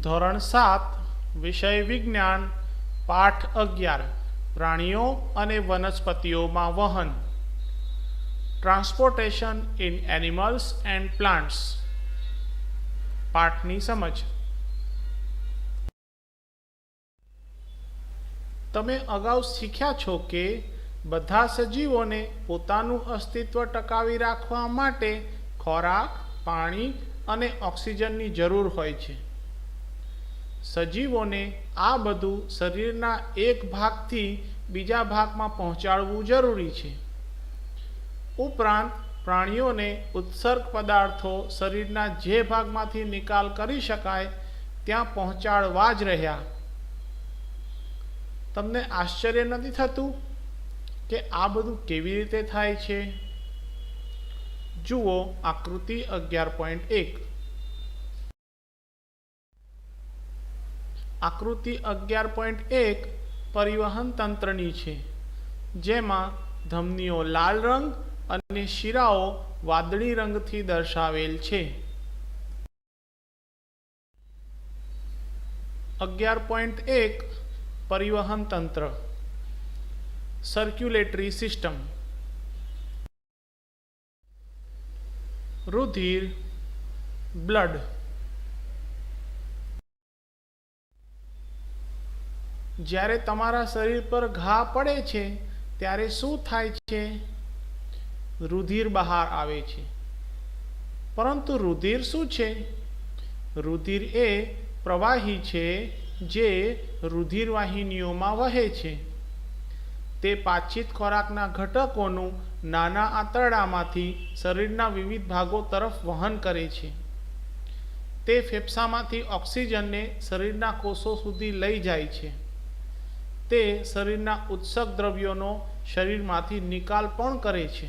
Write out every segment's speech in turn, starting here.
ધોરણ 7 વિષય વિજ્ઞાન પાઠ 11 પ્રાણીઓ અને વનસ્પતિઓમાં વહન transportation in animals and plants પાઠની સમજ તમે અગાઉ શીખ્યા છો કે બધા સજીવોને પોતાનું અસ્તિત્વ ટકાવી રાખવા માટે ખોરાક, પાણી અને ઓક્સિજનની જરૂર હોય છે. સજીવોને આ બધું શરીરના એક ભાગથી બીજા ભાગમાં પહોંચાડવું જરૂરી છે. ઉપરાંત પ્રાણીઓને ઉત્સર્ગ પદાર્થો શરીરના જે ભાગમાંથી નિકાલ કરી શકાય ત્યાં પહોંચાડવા જ રહ્યા. તમને આશ્ચર્ય નથી થતું કે આ બધું કેવી રીતે થાય છે? જુઓ આકૃતિ 11.1. આકૃતિ 11.1 પરિવહન તંત્રની છે, જેમાં ધમનીઓ લાલ રંગ અને શિરાઓ વાદળી રંગથી દર્શાવેલ છે. 11.1 પરિવહન તંત્ર સર્ક્યુલેટરી સિસ્ટમ. રુધિર બ્લડ. જ્યારે તમારા શરીર પર ઘા પડે છે ત્યારે શું થાય છે? રુધિર બહાર આવે છે. પરંતુ રુધિર શું છે? રુધિર એ પ્રવાહી છે જે રુધિર વાહિનીઓમાં વહે છે. તે પાચિત ખોરાકના ઘટકોનું નાના આંતરડામાંથી શરીરના વિવિધ ભાગો તરફ વહન કરે છે. તે ફેફસામાંથી ઓક્સિજનને શરીરના કોષો સુધી લઈ જાય છે. તે શરીરના ઉત્સર્ગ દ્રવ્યોનો શરીરમાંથી નિકાલ પણ કરે છે.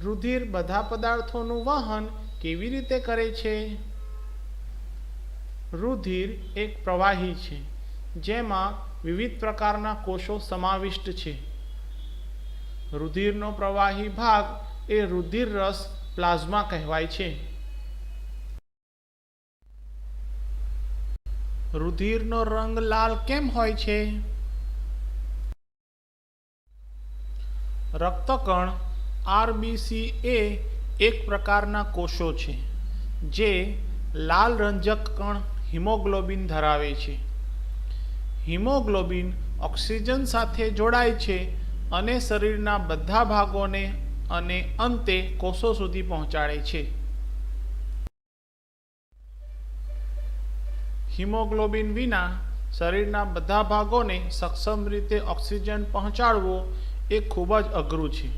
રુધિર બધા પદાર્થોનું વહન કેવી રીતે કરે છે? રુધિર એક પ્રવાહી છે જેમાં વિવિધ પ્રકારના કોષો સમાવિષ્ટ છે. રુધિરનો પ્રવાહી ભાગ એ રુધિર રસ પ્લાઝ્મા કહેવાય છે. રુધિરનો રંગ લાલ કેમ હોય છે? રક્તકણ આરબીસી એ એક પ્રકારના કોષો છે જે લાલ રંજક કણ હિમોગ્લોબિન ધરાવે છે. હિમોગ્લોબિન ઓક્સિજન સાથે જોડાય છે અને શરીરના બધા ભાગોને અને અંતે કોષો સુધી પહોંચાડે છે. હિમોગ્લોબિન વિના શરીરના બધા ભાગોને સક્ષમ રીતે ઓક્સિજન પહોંચાડવો એ ખૂબ જ અઘરું છે.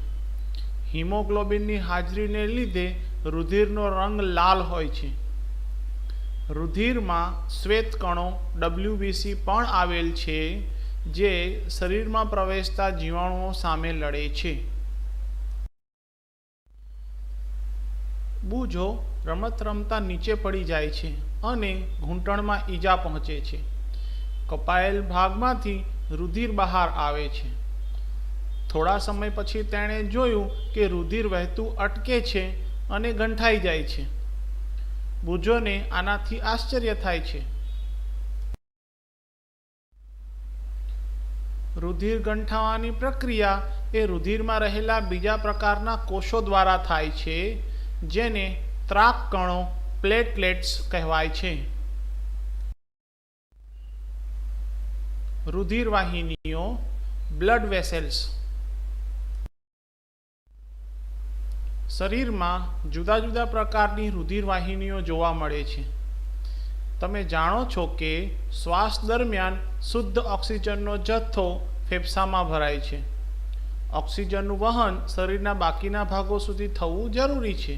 હિમોગ્લોબિનની હાજરીને લીધે રુધિરનો રંગ લાલ હોય છે. રુધિરમાં શ્વેત કણો WBC પણ આવેલ છે જે શરીરમાં પ્રવેશતા જીવાણુઓ સામે લડે છે. બૂજો રમત રમતા નીચે પડી જાય છે અને ઘૂંટણમાં ઈજા પહોંચે છે. કપાયેલ ભાગમાંથી રુધિર બહાર આવે છે. થોડા સમય પછી તેણે જોયું કે રુધિર વહેતું અટકે છે અને ગંઠાઈ જાય છે. બૂજોને આનાથી આશ્ચર્ય થાય છે. રુધિર ગંઠાવાની પ્રક્રિયા એ રુધિરમાં રહેલા બીજા પ્રકારના કોષો દ્વારા થાય છે જેને ત્રાક કણો પ્લેટલેટ્સ કહેવાય છે. રુધિર વાહિનીઓ બ્લડ વેસલ્સ. શરીરમાં જુદા જુદા પ્રકારની રુધિર વાહિનીઓ જોવા મળે છે. તમે જાણો છો કે શ્વાસ દરમિયાન શુદ્ધ ઓક્સિજનનો જથ્થો ફેફસામાં ભરાય છે. ઓક્સિજનનું વહન શરીરના બાકીના ભાગો સુધી થવું જરૂરી છે.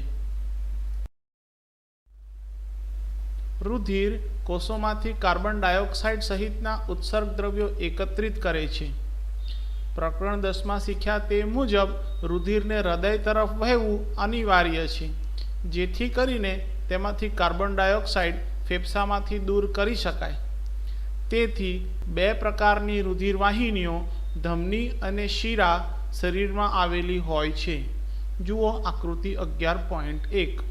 રુધિર કોષોમાંથી કાર્બન ડાયોક્સાઇડ સહિતના ઉત્સર્ગ દ્રવ્યો એકત્રિત કરે છે. પ્રકરણ 10માં શીખ્યા તે મુજબ રુધિરને હૃદય તરફ વહેવું અનિવાર્ય છે જેથી કરીને તેમાંથી કાર્બન ડાયોક્સાઇડ ફેફસામાંથી દૂર કરી શકાય. તેથી બે પ્રકારની રુધિર વાહિનીઓ ધમની અને શિરા શરીરમાં આવેલી હોય છે. જુઓ આકૃતિ 11.1.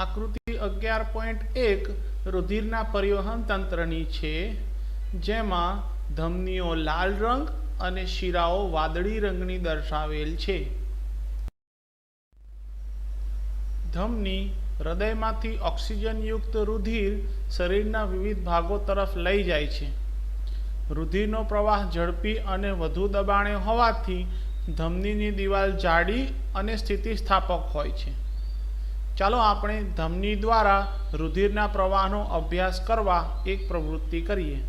આકૃતિ 11.1 રુધિરના પરિવહન તંત્રની છે, જેમાં ધમનીઓ લાલ રંગ અને શિરાઓ વાદળી રંગની દર્શાવેલ છે. ધમની હૃદયમાંથી ઓક્સિજનયુક્ત રુધિર શરીરના વિવિધ ભાગો તરફ લઈ જાય છે. રુધિરનો પ્રવાહ ઝડપી અને વધુ દબાણે હોવાથી ધમનીની દિવાલ જાડી અને સ્થિતિસ્થાપક હોય છે. ચાલો આપણે ધમની દ્વારા રુધિરના પ્રવાહનો અભ્યાસ કરવા એક પ્રવૃત્તિ કરીએ.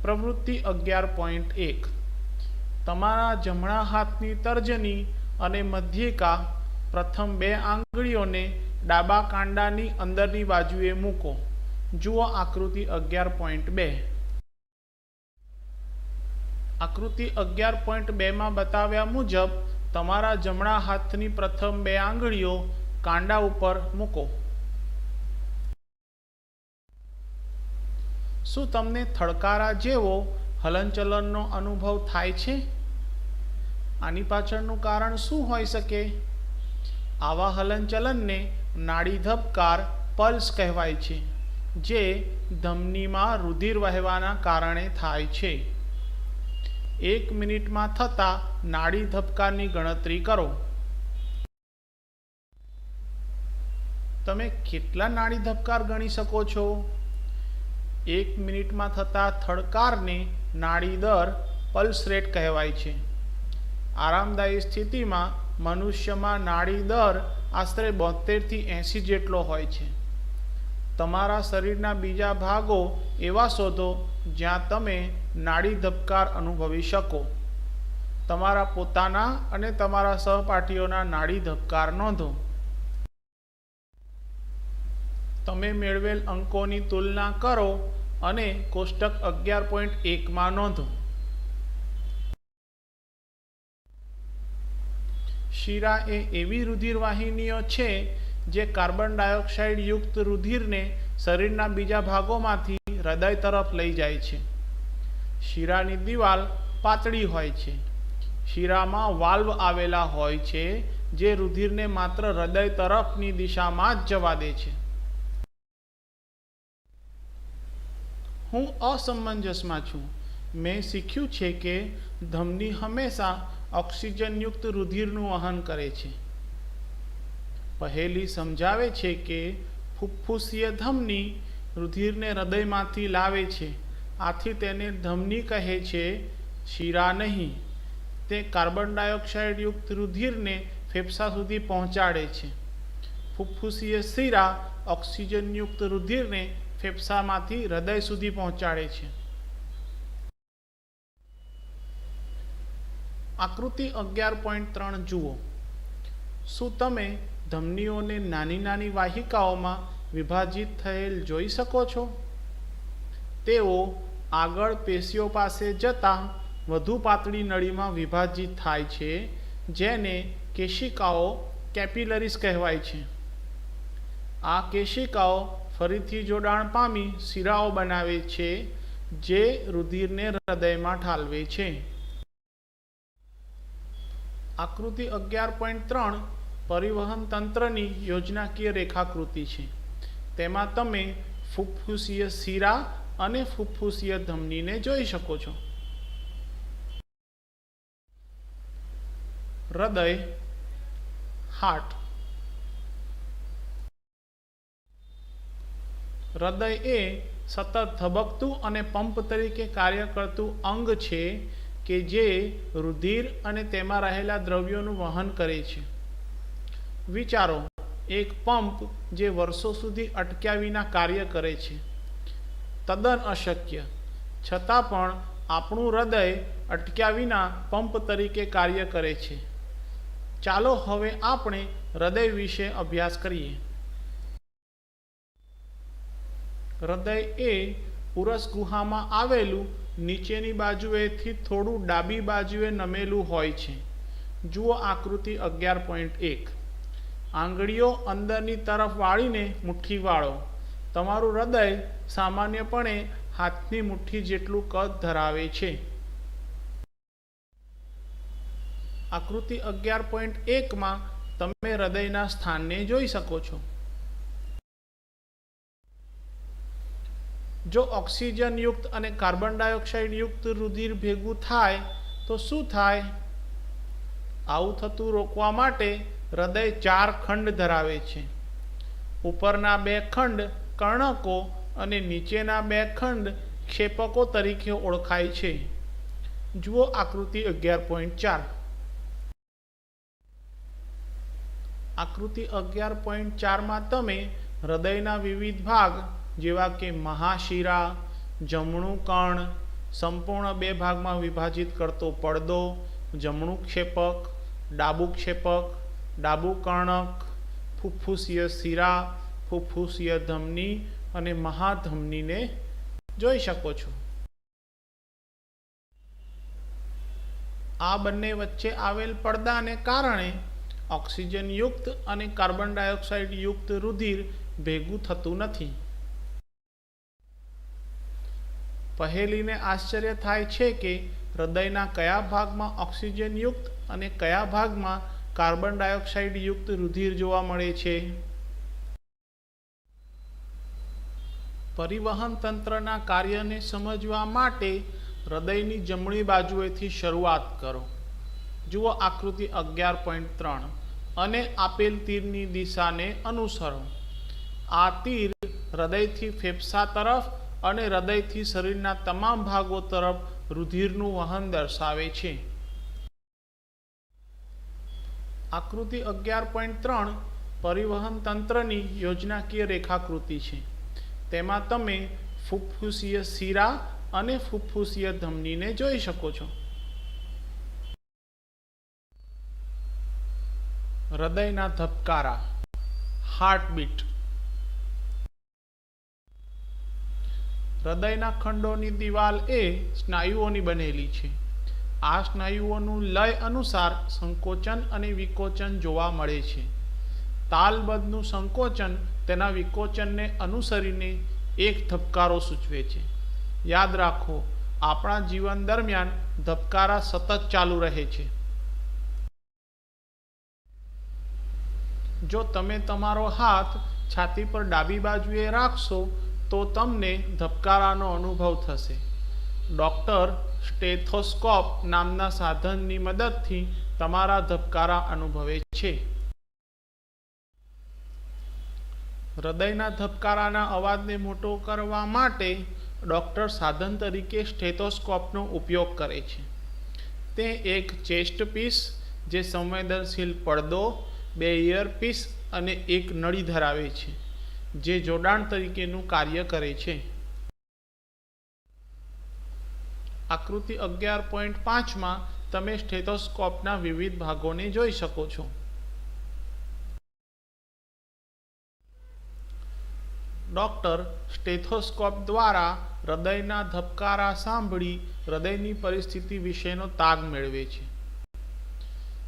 પ્રવૃત્તિ 11.1 તમારા જમણા હાથની તર્જની અને મધ્યિકા પ્રથમ 2 આંગળીઓને ડાબા કાંડાની અંદરની બાજુએ મૂકો. જુઓ આકૃતિ 11.2. આકૃતિ 11.2 માં બતાવ્યા મુજબ તમારા જમણા હાથની પ્રથમ 2 આંગળીઓ કાંડા ઉપર મૂકો. શું તમને થડકારા જેવો હલનચલનનો અનુભવ થાય છે? આની પાછળનું કારણ શું હોઈ શકે? આવા હલનચલનને નાડી ધબકાર પલ્સ કહેવાય છે, જે ધમનીમાં રુધિર વહેવાના કારણે થાય છે. 1 મિનિટમાં થતા નાડી ધબકારની ગણતરી કરો. તમે કેટલા નાડી ધબકાર ગણી શકો છો? 1 મિનિટમાં થતા થડકારને નાડી દર પલ્સ રેટ કહેવાય છે. આરામદાયી સ્થિતિમાં મનુષ્યમાં નાડી દર આશરે 72 થી 80 જેટલો હોય છે. તમારા શરીરના બીજા ભાગો એવા શોધો જ્યાં તમે નાડી ધબકાર અનુભવી શકો. તમારા પોતાના અને તમારા સહપાઠીઓના નાડી ધબકાર નોંધો. તમે મેળવેલ અંકોની તુલના કરો અને કોષ્ટક 11.1 માં નોંધો. શિરા એ એવી રુધિરવાહિનીઓ છે જે કાર્બન ડાયોક્સાઇડ યુક્ત રુધિરને શરીરના બીજા ભાગોમાંથી હૃદય તરફ લઈ જાય છે. શિરાની દિવાલ પાતળી હોય છે. શિરામાં વાલ્વ આવેલા હોય છે જે રુધિરને માત્ર હૃદય તરફની દિશામાં જ જવા દે છે. હું અસમંજસમાં છું. મેં શીખ્યું છે કે ધમની હંમેશા ઓક્સિજનયુક્ત રુધિરનું વહન કરે છે. પહેલી સમજાવે છે કે ફુફ્ફુસીય ધમની રુધિરને હૃદયમાંથી લાવે છે, આથી તેને ધમની કહે છે, શિરા નહીં. તે કાર્બન ડાયોક્સાઇડ યુક્ત રુધિરને ફેફસા સુધી પહોંચાડે છે. ફુફ્ફુસીય શિરા ઓક્સિજનયુક્ત રુધિરને ફેફસામાંથી હૃદય સુધી પહોંચાડે છે. આકૃતિ 11.3 જુઓ. શું તમે ધમનીઓને નાની નાની વાહિકાઓમાં વિભાજિત થયેલ જોઈ શકો છો? તેઓ આગળ પેશીઓ પાસે જતા વધુ પાતળી નળીમાં વિભાજિત થાય છે, જેને કેશિકાઓ કેપિલરીઝ કહેવાય છે. આ કેશિકાઓ ફરીથી જોડાણ પામી શિરાઓ બનાવે છે, જે રુધિરને હૃદયમાં ઠાલવે છે. આકૃતિ 11.3 પરિવહન તંત્રની યોજનાકીય રેખાકૃતિ છે. તેમાં તમે ફુફ્ફુસીય શિરા અને ફુફ્ફુસીય ધમનીને જોઈ શકો છો. હૃદય, હાર્ટ. હૃદય એ સતત ધબકતું અને પંપ તરીકે કાર્ય કરતું અંગ છે કે જે રુધિર અને તેમાં રહેલા દ્રવ્યોનું વહન કરે છે. વિચારો, એક પંપ જે વર્ષો સુધી અટક્યા વિના કાર્ય કરે છે. તદ્દન અશક્ય, છતાં પણ આપણું હૃદય અટક્યા વિના પંપ તરીકે કાર્ય કરે છે. ચાલો હવે આપણે હૃદય વિશે અભ્યાસ કરીએ. હૃદય એ ઉરસ ગુહામાં આવેલું નીચેની બાજુએથી થોડું ડાબી બાજુએ નમેલું હોય છે. જુઓ આકૃતિ 11.1. આંગળીઓ અંદરની તરફ વાળીને મુઠ્ઠી વાળો. તમારું હૃદય સામાન્યપણે હાથની મુઠ્ઠી જેટલું કદ ધરાવે છે. આકૃતિ 11.1 માં તમે હૃદયના સ્થાનને જોઈ શકો છો. જો ઓક્સિજન યુક્ત અને કાર્બન ડાયોક્સાઇડ યુક્ત રુધિર ભેગું થાય તો શું થાય? આવું થતું રોકવા માટે હૃદય 4 ખંડ ધરાવે છે. ઉપરના 2 ખંડ કર્ણકો અને નીચેના 2 ખંડ ક્ષેપકો તરીકે ઓળખાય છે. જુઓ આકૃતિ 11.4. આકૃતિ 11.4 તમે હૃદયના વિવિધ ભાગ જેવા કે મહાશિરા, જમણું કર્ણ, સંપૂર્ણ 2 ભાગમાં વિભાજિત કરતો પડદો, જમણું ક્ષેપક, ડાબું ક્ષેપક, ડાબું કર્ણક, ફુફ્ફુસીય શિરા, ફુફ્ફુસીય ધમની અને મહાધમનીને જોઈ શકો છો. આ બંને વચ્ચે આવેલ પડદાને કારણે ઓક્સિજન યુક્ત અને કાર્બન ડાયોક્સાઇડ યુક્ત રુધિર ભેગું થતું નથી. પહેલીને આશ્ચર્ય થાય છે કે હૃદયના કયા ભાગમાં ઓક્સિજન યુક્ત અને કયા ભાગમાં કાર્બન ડાયોક્સાઇડ યુક્ત રુધિર જોવા મળે છે. પરિવહન તંત્રના કાર્યને સમજવા માટે હૃદયની જમણી બાજુએથી શરૂઆત કરો. જુઓ આકૃતિ 11.3 અને આપેલ તીરની દિશાને અનુસરો. આ તીર હૃદયથી ફેફસા તરફ અને હૃદયથી શરીરના તમામ ભાગો તરફ રુધિરનું વહન દર્શાવે છે. આકૃતિ 11.3 પરિવહન તંત્રની યોજનાકીય રેખાકૃતિ છે. તેમાં તમે ફુફ્ફુસીય શિરા અને ફુફ્ફુસીય ધમનીને જોઈ શકો છો. હૃદયના ધબકારા, હાર્ટબીટ. હૃદયના ખંડોની દિવાલ એ સ્નાયુઓની બનેલી છે. આ સ્નાયુઓનું લય અનુસાર સંકોચન અને વિકોચન જોવા મળે છે. તાલબદ્ધનું સંકોચન તેના વિકોચનને અનુસરીને એક ધબકારો સૂચવે છે. યાદ રાખો, આપણા જીવન દરમિયાન ધબકારા સતત ચાલુ રહે છે. જો તમે તમારો હાથ છાતી પર ડાબી બાજુએ રાખશો તો તમને ધબકારાનો અનુભવ થશે. ડૉક્ટર સ્ટેથોસ્કોપ નામના સાધનની મદદથી તમારા ધબકારા અનુભવે છે. હૃદયના ધબકારાના અવાજને મોટો કરવા માટે ડૉક્ટર સાધન તરીકે સ્ટેથોસ્કોપનો ઉપયોગ કરે છે. તે એક ચેસ્ટ પીસ, જે સંવેદનશીલ પડદો, 2 ઇયરપીસ અને એક નળી ધરાવે છે, જે જોડાણ તરીકેનું કાર્ય કરે છે. આકૃતિ 11.5 તમે સ્ટેથોસ્કોપના વિવિધ ભાગોને જોઈ શકો છો. ડૉક્ટર સ્ટેથોસ્કોપ દ્વારા હૃદયના ધબકારા સાંભળી હૃદયની પરિસ્થિતિ વિશેનો તાગ મેળવે છે.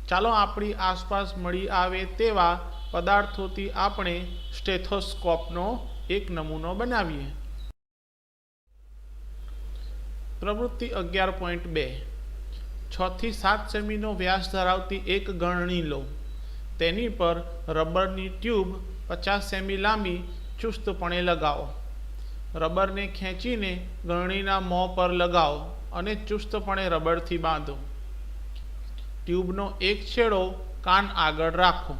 ચાલો આપણી આસપાસ મળી આવે તેવા પદાર્થોથી આપણે સ્ટેથોસ્કોપનો એક નમૂનો બનાવીએ. પ્રવૃત્તિ 11.2 6 થી 7 સેમીનો વ્યાસ ધરાવતી એક ગળણી લો. તેની પર રબરની ટ્યુબ 50 સેમી લાંબી ચુસ્તપણે લગાવો. રબરને ખેંચીને ગળણીના મોં પર લગાવો અને ચુસ્તપણે રબરથી બાંધો. ટ્યુબનો એક છેડો કાન આગળ રાખો.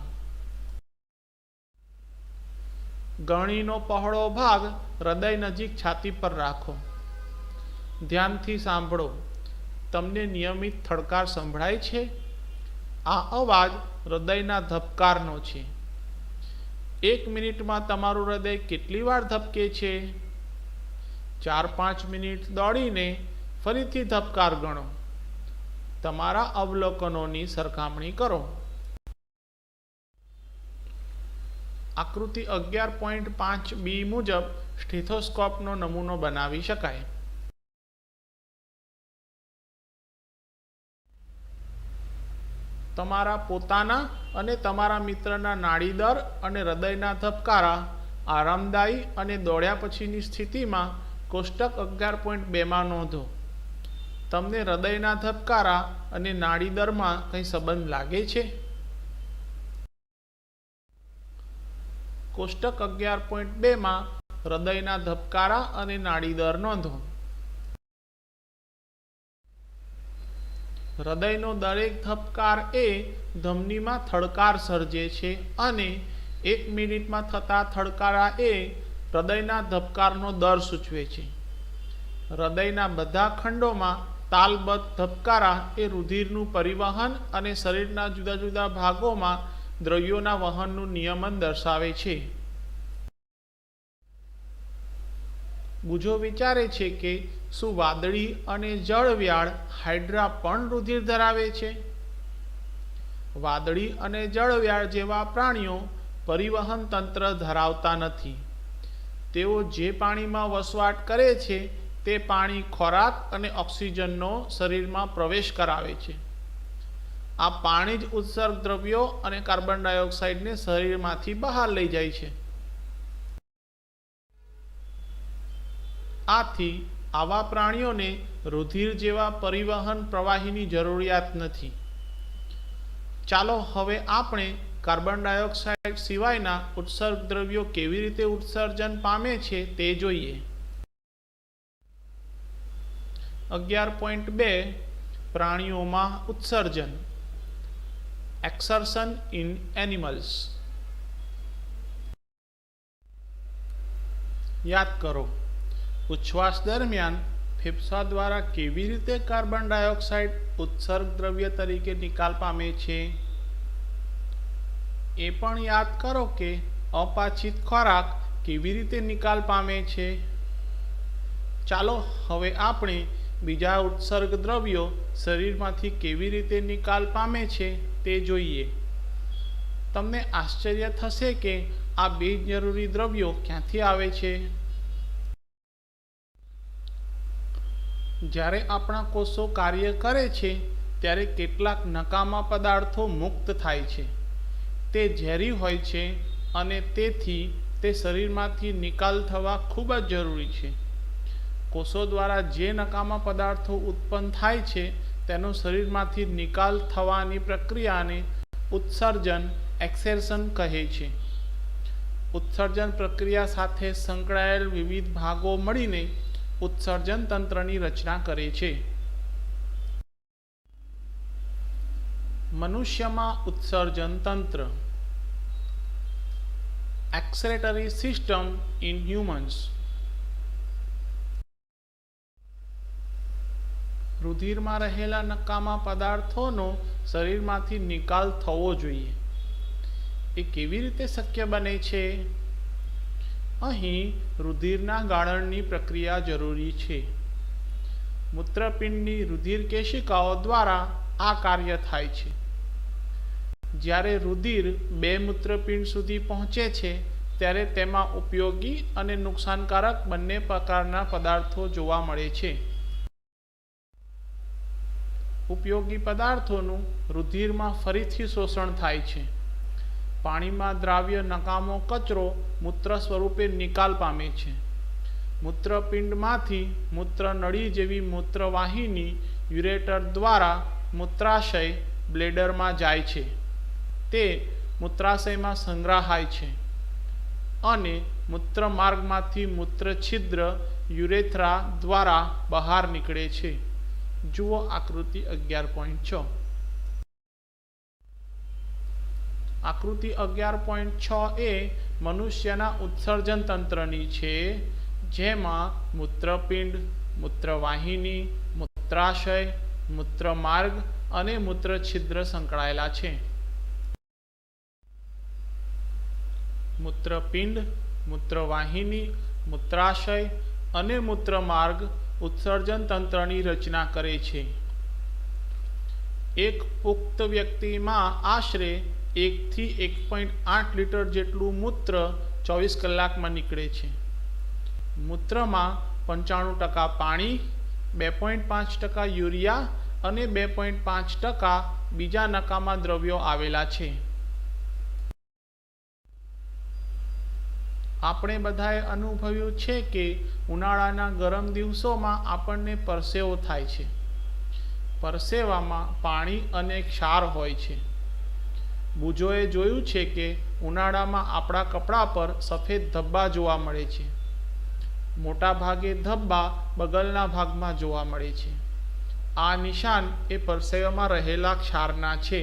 ગળણીનો પહોળો ભાગ હૃદય નજીક છાતી પર રાખો. ધ્યાનથી સાંભળો. તમને નિયમિત થડકાર સંભળાય છે? આ અવાજ હૃદયના ધબકારનો છે. 1 મિનિટમાં તમારું હૃદય કેટલી વાર ધબકે છે? 4-5 મિનિટ દોડીને ફરીથી ધબકાર ગણો. તમારા અવલોકનોની સરખામણી કરો. આકૃતિ 11.5b મુજબ સ્ટેથોસ્કોપનો નમૂનો બનાવી શકાય. તમારા પોતાના અને તમારા મિત્રના નાડી દર અને હૃદયના ધબકારા આરામદાયી અને દોડ્યા પછીની સ્થિતિમાં કોષ્ટક 11.2 નોંધો. તમને હૃદયના ધબકારા અને નાડી દરમાં કંઈ સંબંધ લાગે છે? કોષ્ટક 11.2 માં હૃદયના ધબકારા અને નાડી દર નોંધો। હૃદયનો દરેક ધબકાર એ ધમનીમાં થડકાર સર્જે છે અને 1 મિનિટમાં થતા થડકારા એ હૃદયના ધબકારનો દર સૂચવે છે। હૃદયના બધા ખંડોમાં તાલબદ્ધ ધબકારા એ રુધિરનું પરિવહન અને શરીરના જુદા જુદા ભાગોમાં દ્રવ્યોના વહનનું નિયમન દર્શાવે છે। બુજો વિચારે છે કે શું વાદળી અને જળવ્યાળ હાઇડ્રા પણ રુધિર ધરાવે છે? વાદળી અને જળવ્યાળ જેવા પ્રાણીઓ પરિવહન તંત્ર ધરાવતા નથી। તેઓ જે પાણીમાં વસવાટ કરે છે તે પાણી ખોરાક અને ઓક્સિજનનો શરીરમાં પ્રવેશ કરાવે છે। આ પાણી જ ઉત્સર્ગ દ્રવ્યો અને કાર્બન ડાયોક્સાઇડને શરીરમાંથી બહાર લઈ જાય છે। આથી આવા પ્રાણીઓને રુધિર જેવા પરિવહન પ્રવાહીની જરૂરિયાત નથી। ચાલો હવે આપણે કાર્બન ડાયોક્સાઇડ સિવાયના ઉત્સર્ગ દ્રવ્યો કેવી રીતે ઉત્સર્જન પામે છે તે જોઈએ। 11.2 પ્રાણીઓમાં ઉત્સર્જન, એક્સર્શન ઇન એનિમલ્સ। યાદ કરો, ઉચ્છ્વાસ દરમિયાન ફેફસા દ્વારા કેવી રીતે કાર્બન ડાયોક્સાઇડ ઉત્સર્ગ દ્રવ્ય તરીકે નિકાલ પામે છે? એ પણ યાદ કરો કે અપાચિત ખોરાક કેવી રીતે નિકાલ પામે છે। ચાલો હવે આપણે બીજા ઉત્સર્ગ દ્રવ્યો શરીરમાંથી કેવી રીતે નિકાલ પામે છે તે જોઈએ। તમને આશ્ચર્ય થશે કે આ બિનજરૂરી દ્રવ્યો ક્યાંથી આવે છે। જ્યારે આપણા કોષો કાર્ય કરે છે ત્યારે કેટલાક નકામા પદાર્થો મુક્ત થાય છે। તે ઝેરી હોય છે અને તેથી તે શરીરમાંથી નિકાલ થવા ખૂબ જ જરૂરી છે। કોષો દ્વારા જે નકામા પદાર્થો ઉત્પન્ન થાય છે તેનો શરીરમાંથી નિકાલ થવાની પ્રક્રિયાને ઉત્સર્જન, એક્સેર્શન કહે છે। ઉત્સર્જન પ્રક્રિયા સાથે સંકળાયેલ વિવિધ ભાગો મળીને ઉત્સર્જન તંત્રની રચના કરે છે। મનુષ્યમાં ઉત્સર્જન તંત્ર, એક્સક્રેટરી સિસ્ટમ ઇન હ્યુમન્સ। રુધિરમાં રહેલા નકામા પદાર્થોનો શરીરમાંથી નિકાલ થવો જોઈએ। એ કેવી રીતે શક્ય બને છે? અહીં રુધિરના ગાળણની પ્રક્રિયા જરૂરી છે। મૂત્રપિંડની રુધિર કેશિકાઓ દ્વારા આ કાર્ય થાય છે। જ્યારે રુધિર બે મૂત્રપિંડ સુધી પહોંચે છે ત્યારે તેમાં ઉપયોગી અને નુકસાનકારક બંને પ્રકારના પદાર્થો જોવા મળે છે। ઉપયોગી પદાર્થોનું રુધિરમાં ફરીથી શોષણ થાય છે। પાણીમાં દ્રાવ્ય નકામો કચરો મૂત્ર સ્વરૂપે નિકાલ પામે છે। મૂત્રપિંડમાંથી મૂત્રનળી જેવી મૂત્રવાહિની યુરેટર દ્વારા મૂત્રાશય બ્લેડરમાં જાય છે। તે મૂત્રાશયમાં સંગ્રહાય છે અને મૂત્રમાર્ગમાંથી મૂત્રછિદ્ર યુરેથ્રા દ્વારા બહાર નીકળે છે। જુઓ આકૃતિ 11.6। આકૃતિ 11.6 એ મનુષ્યના ઉત્સર્જન તંત્રની છે, જેમાં મૂત્રપિંડ, મૂત્રવાહિની, મૂત્રાશય, મૂત્રમાર્ગ અને મૂત્રછિદ્ર સંકળાયેલા છે। મૂત્રપિંડ, મૂત્રવાહિની, મૂત્રાશય અને મૂત્રમાર્ગ ઉત્સર્જન તંત્રની રચના કરે છે। એક પુખ્ત વ્યક્તિમાં આશરે 1 થી 1.8 લીટર જેટલું મૂત્ર 24 કલાકમાં નીકળે છે। મૂત્રમાં 95% પાણી, 2.5% યુરિયા અને 2.5% બીજા નકામા દ્રવ્યો આવેલા છે। આપણે બધાએ અનુભવ્યું છે કે ઉનાળાના ગરમ દિવસોમાં આપણને પરસેવો થાય છે। પરસેવામાં પાણી અને ક્ષાર હોય છે। બુજોએ જોયું છે કે ઉનાળામાં આપણા કપડા પર સફેદ ધબ્બા જોવા મળે છે. મોટા ભાગે ધબ્બા બગલના ભાગમાં જોવા મળે છે. આ નિશાન એ પરસેવામાં રહેલા ક્ષારના છે.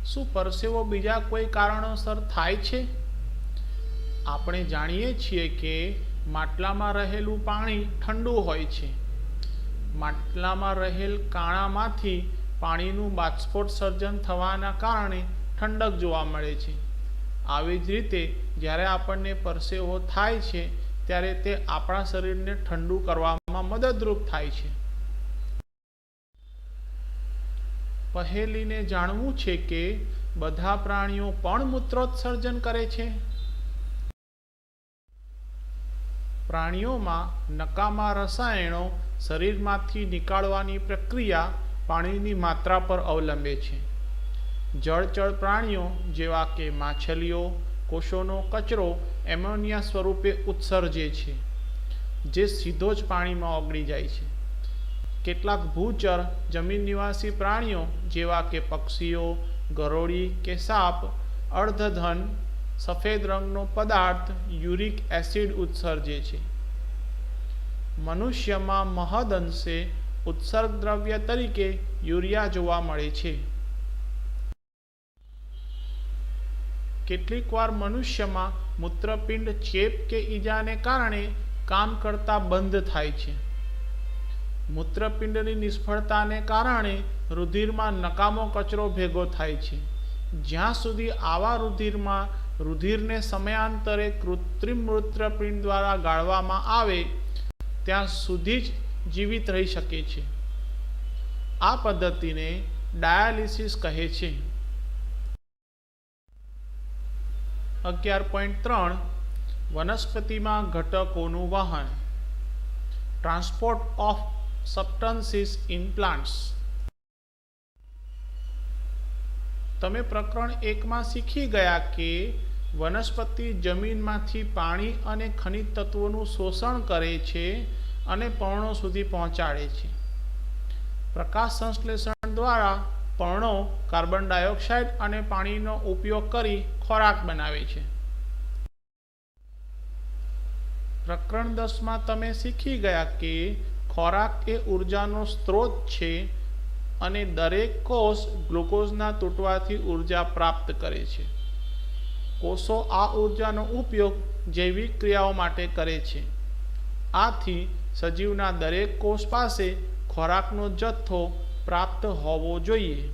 શું પરસેવો બીજા કોઈ કારણોસર થાય છે? આપણે જાણીએ છીએ કે માટલામાં રહેલું પાણી ઠંડુ હોય છે. માટલામાં રહેલ કાણામાંથી પાણીનું બાષ્પોત્સર્જન થવાના કારણે ઠંડક જોવા મળે છે. આવી જ રીતે જ્યારે આપણને પરસેવો થાય છે ત્યારે તે આપણા શરીરને ઠંડુ કરવામાં મદદરૂપ થાય છે. પહેલીને જાણવું છે કે બધા પ્રાણીઓ પણ મૂત્રોત્સર્જન કરે છે. પ્રાણીઓમાં નકામા રસાયણો શરીરમાંથી નીકાળવાની પ્રક્રિયા પાણીની માત્રા પર અવલંબે છે. જળચર પ્રાણીઓ જેવા કે માછલીઓ કોષોનો કચરો એમોનિયા સ્વરૂપે ઉત્સર્જે છે, જે સીધો જ પાણીમાં ઓગળી જાય છે. કેટલાક ભૂચર જમીન નિવાસી પ્રાણીઓ જેવા કે પક્ષીઓ, ગરોળી કે સાપ અર્ધઘન સફેદ રંગનો પદાર્થ યુરિક એસિડ ઉત્સર્જે છે. મનુષ્યમાં મહદઅંશે ઉત્સર્ગ દ્રવ્ય તરીકે યુરિયા જોવા મળે છે. કેટલીકવાર મનુષ્યમાં મૂત્રપિંડ ચેપ કે ઈજાને કારણે કામ કરતા બંધ થાય છે. મૂત્રપિંડની નિષ્ફળતાને કારણે રુધિરમાં નકામો કચરો ભેગો થાય છે. જ્યાં સુધી આવા રુધિરમાં રુધિરને સમયાંતરે કૃત્રિમ મૂત્રપિંડ દ્વારા ગાળવામાં આવે ત્યાં સુધી જ જીવિત રહી શકે છે. આ પદ્ધતિને ડાયાલિસિસ કહે છે. 11.3 વનસ્પતિમાં ઘટકોનું વહન. Transport of substances in plants. તમે પ્રકરણ 1માં શીખી ગયા કે વનસ્પતિ જમીનમાંથી પાણી અને ખનિજ તત્વોનું શોષણ કરે છે અને પર્ણો સુધી પહોંચાડે છે. પ્રકાશ સંશ્લેષણ દ્વારા પર્ણો કાર્બન ડાયોક્સાઇડ અને પાણીનો ઉપયોગ કરી ખોરાક બનાવે છે. પ્રકરણ 10માં તમે શીખી ગયા કે ખોરાક એ ઉર્જાનો સ્ત્રોત છે અને દરેક કોષ ગ્લુકોઝના તૂટવાથી ઉર્જા પ્રાપ્ત કરે છે. કોષો આ ઉર્જાનો ઉપયોગ જૈવિક ક્રિયાઓ માટે કરે છે. આથી સજીવના દરેક કોષ પાસે ખોરાકનો જથ્થો પ્રાપ્ત હોવો જોઈએ.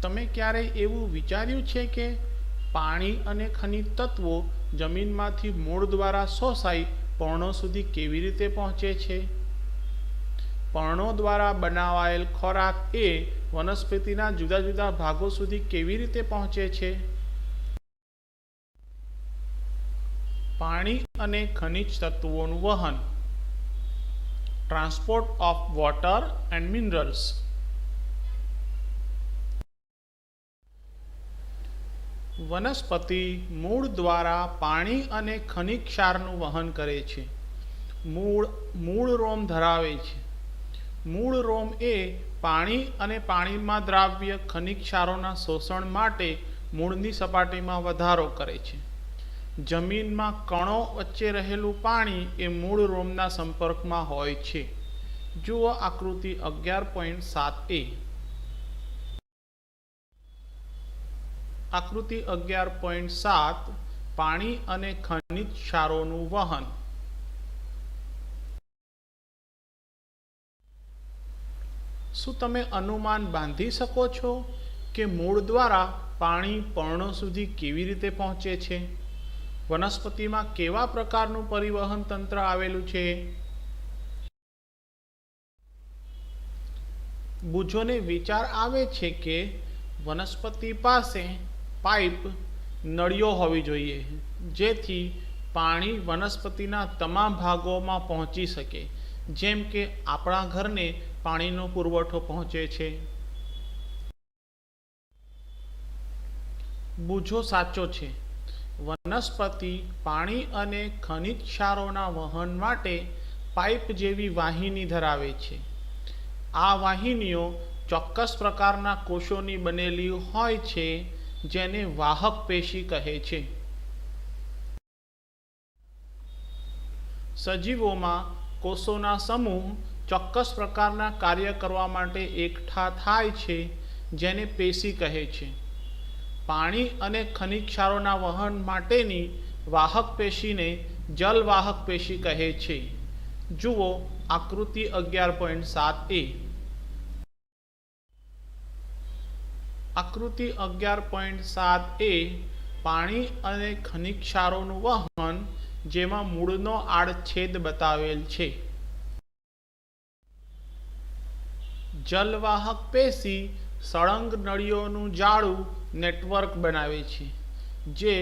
તમે ક્યારેય એવું વિચાર્યું છે કે પાણી અને ખનિજ તત્વો જમીનમાંથી મૂળ દ્વારા શોષાઈ પર્ણો સુધી કેવી રીતે પહોંચે છે? પર્ણો દ્વારા બનાવાયેલ ખોરાક એ વનસ્પતિના જુદા જુદા ભાગો સુધી કેવી રીતે પહોંચે છે? પાણી અને ખનિજ તત્વોનું વહન. Transport of water and minerals. વનસ્પતિ મૂળ દ્વારા પાણી અને ખનિજ ક્ષારનું વહન કરે છે. મૂળ રોમ ધરાવે છે. મૂળ રોમ એ પાણી અને પાણીમાં દ્રાવ્ય ખનિજ ક્ષારોના શોષણ માટે મૂળની સપાટીમાં વધારો કરે છે. જમીનમાં કણો વચ્ચે રહેલું પાણી એ મૂળ રોમના સંપર્કમાં હોય છે. જુઓ આકૃતિ 11.7a. આકૃતિ 11.7 પાણી અને ખનિજ ક્ષારોનું વહન. શું તમે અનુમાન બાંધી શકો છો કે મૂળ દ્વારા પાણી પર્ણો સુધી કેવી રીતે પહોંચે છે? વનસ્પતિમાં કેવા પ્રકારનું પરિવહન તંત્ર આવેલું છે? બુજોને વિચાર આવે છે કે વનસ્પતિ પાસે પાઇપ નળીઓ હોવી જોઈએ જેથી પાણી વનસ્પતિના તમામ ભાગોમાં પહોંચી શકે, જેમ કે આપણા ઘરને પાણીનો પુરવઠો પહોંચે છે. બુજો સાચો છે. વનસ્પતિ પાણી અને ખનિજ ક્ષારોના વહન માટે પાઇપ જેવી વાહિની ધરાવે છે. આ વાહિનીઓ ચોક્કસ પ્રકારના કોષોની બનેલી હોય છે જેને વાહક પેશી કહે છે. સજીવોમાં કોષોના સમૂહ ચોક્કસ પ્રકારના કાર્ય કરવા માટે એકઠા થાય છે જેને પેશી કહે છે. પાણી અને ખનિજ ક્ષારોના વહન માટેની વાહક પેશીને જલવાહક પેશી કહે છે. જુઓ આકૃતિ 11.7a. આકૃતિ 11.7a પાણી અને ખનિજ ક્ષારોનું વહન, જેમાં મૂળનો આડછેદ બતાવેલ છે. જલવાહક પેશી સળંગ નળીઓનું જાડું નેટવર્ક બનાવે છે જે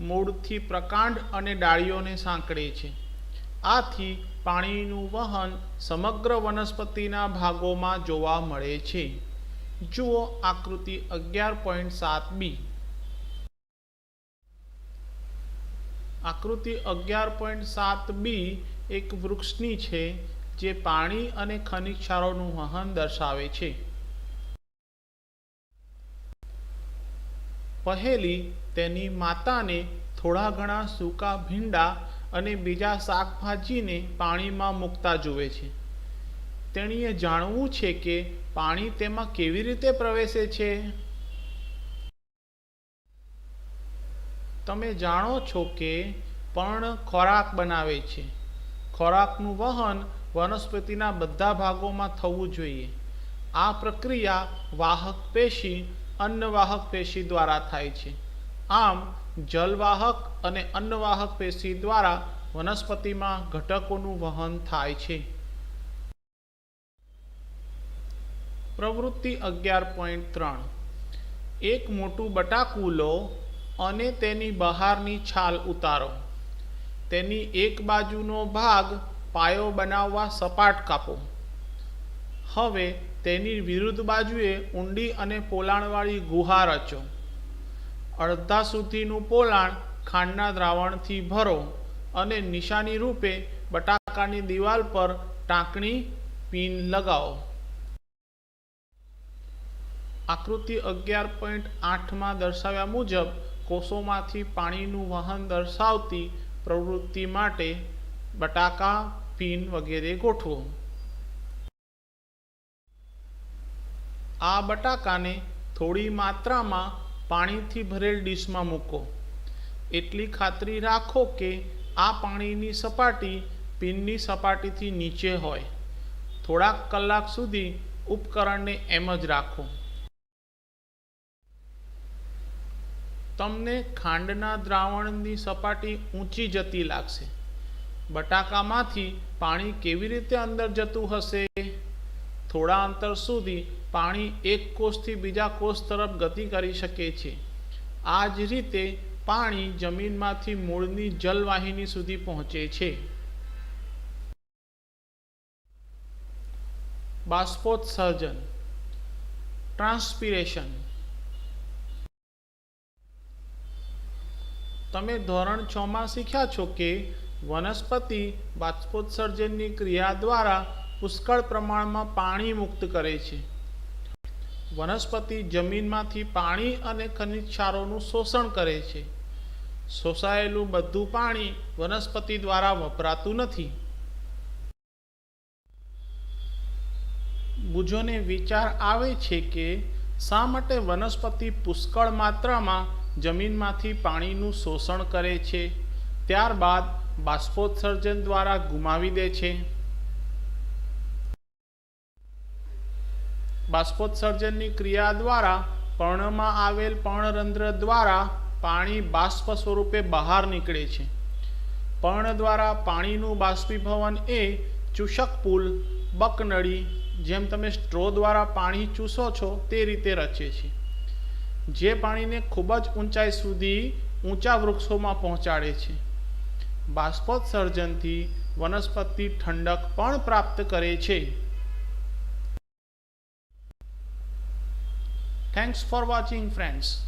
મૂળથી પ્રકાંડ અને ડાળીઓને સાંકળે છે. આથી પાણીનું વહન સમગ્ર વનસ્પતિના ભાગોમાં જોવા મળે છે. જુઓ આકૃતિ 11.7b. આકૃતિ 11.7b એક વૃક્ષની છે જે પાણી અને ખનિજ ક્ષારોનું વહન દર્શાવે છે. પહેલી તેની માતાને થોડા ઘણા સૂકા ભીંડા અને બીજા શાકભાજીને પાણીમાં મૂકતા જુએ છે. તેણીએ જાણવું છે કે પાણી તેમાં કેવી રીતે પ્રવેશે છે. તમે જાણો છો કે પર્ણ ખોરાક બનાવે છે. ખોરાકનું વહન વનસ્પતિના બધા ભાગોમાં થવું જોઈએ. આ પ્રક્રિયા વાહક પેશી, અન્નવાહક પેશી દ્વારા થાય છે. આમ જલવાહક અને અન્નવાહક પેશી દ્વારા વનસ્પતિમાં ઘટકોનું વહન થાય છે. પ્રવૃત્તિ 11.3. એક મોટું બટાકું લો અને તેની બહારની છાલ ઉતારો. તેની એક બાજુનો ભાગ પાયો બનાવવા સપાટ કાપો. હવે તેની વિરુદ્ધ બાજુએ ઊંડી અને પોલાણવાળી ગુહા રચો. અડધા સુધીનું પોલાણ ખાંડના દ્રાવણથી ભરો અને નિશાની રૂપે બટાકાની દિવાલ પર ટાંકણી પિન લગાવો. આકૃતિ 11.8માં દર્શાવ્યા મુજબ કોષોમાંથી પાણીનું વહન દર્શાવતી પ્રવૃત્તિ માટે બટાકા, પિન વગેરે ગોઠવો. આ બટાકાને થોડી માત્રામાં પાણીથી ભરેલ ડીશમાં મૂકો. એટલી ખાતરી રાખો કે આ પાણીની સપાટી પિનની સપાટીથી નીચે હોય. થોડાક કલાક સુધી ઉપકરણને એમ જ રાખો. તમને ખાંડના દ્રાવણની સપાટી ઊંચી જતી લાગશે. બટાકામાંથી પાણી કેવી રીતે અંદર જતું હશે? થોડા અંતર સુધી પાણી એક કોષથી બીજા કોષ તરફ ગતિ કરી શકે છે. આ જ રીતે પાણી જમીનમાંથી મૂળની જલવાહિની સુધી પહોંચે છે. બાષ્પોત્સર્જન, ટ્રાન્સપિરેશન. તમે ધોરણ 6માં શીખ્યા છો કે વનસ્પતિ બાષ્પોત્સર્જનની ક્રિયા દ્વારા પુષ્કળ પ્રમાણમાં પાણી મુક્ત કરે છે. વનસ્પતિ જમીનમાંથી પાણી અને ખનિજ ક્ષારોનું શોષણ કરે છે. શોષાયેલું બધું પાણી વનસ્પતિ દ્વારા વપરાતું નથી. બુજોને વિચાર આવે છે કે શા માટે વનસ્પતિ પુષ્કળ માત્રામાં જમીનમાંથી પાણીનું શોષણ કરે છે, ત્યારબાદ બાષ્પોત્સર્જન દ્વારા ગુમાવી દે છે. બાષ્પોત્સર્જનની ક્રિયા દ્વારા પર્ણમાં આવેલ પર્ણરંધ્ર દ્વારા પાણી બાષ્પ સ્વરૂપે બહાર નીકળે છે. પર્ણ દ્વારા પાણીનું બાષ્પીભવન એ ચૂષક પુલ, બકનળી, જેમ તમે સ્ટ્રો દ્વારા પાણી ચૂસો છો તે રીતે રચે છે, જે પાણીને ખૂબ જ ઊંચાઈ સુધી ઊંચા વૃક્ષોમાં પહોંચાડે છે. બાષ્પોત્સર્જનથી વનસ્પતિ ઠંડક પણ પ્રાપ્ત કરે છે. Thanks for watching, friends.